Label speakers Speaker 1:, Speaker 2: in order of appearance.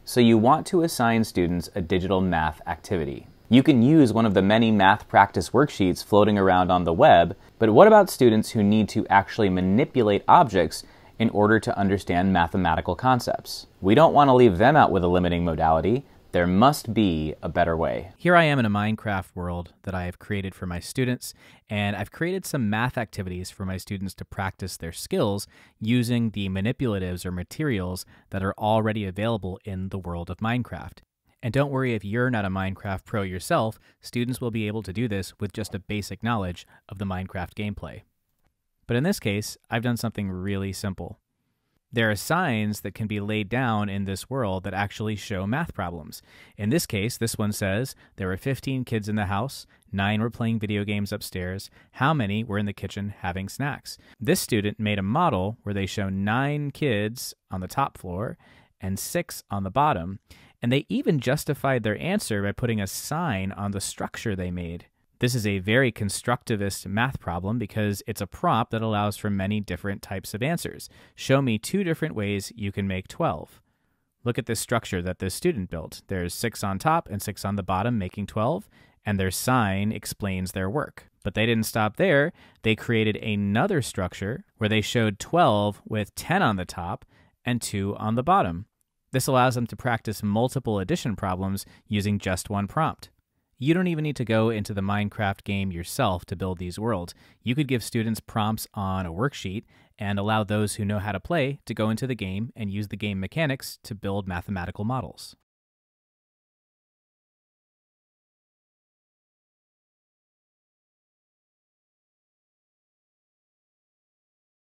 Speaker 1: So you want to assign students a digital math activity. You can use one of the many math practice worksheets floating around on the web, but what about students who need to actually manipulate objects in order to understand mathematical concepts? We don't want to leave them out with a limiting modality. There must be a better way.
Speaker 2: Here I am in a Minecraft world that I have created for my students, and I've created some math activities for my students to practice their skills using the manipulatives or materials that are already available in the world of Minecraft. And don't worry if you're not a Minecraft pro yourself, students will be able to do this with just a basic knowledge of the Minecraft gameplay. But in this case, I've done something really simple. There are signs that can be laid down in this world that actually show math problems. In this case, this one says, there were 15 kids in the house, 9 were playing video games upstairs, how many were in the kitchen having snacks? This student made a model where they show 9 kids on the top floor and 6 on the bottom, and they even justified their answer by putting a sign on the structure they made. This is a very constructivist math problem because it's a prompt that allows for many different types of answers. Show me 2 different ways you can make 12. Look at this structure that this student built. There's 6 on top and 6 on the bottom making 12, and their sign explains their work. But they didn't stop there. They created another structure where they showed 12 with 10 on the top and 2 on the bottom. This allows them to practice multiple addition problems using just one prompt. You don't even need to go into the Minecraft game yourself to build these worlds. You could give students prompts on a worksheet and allow those who know how to play to go into the game and use the game mechanics to build mathematical models.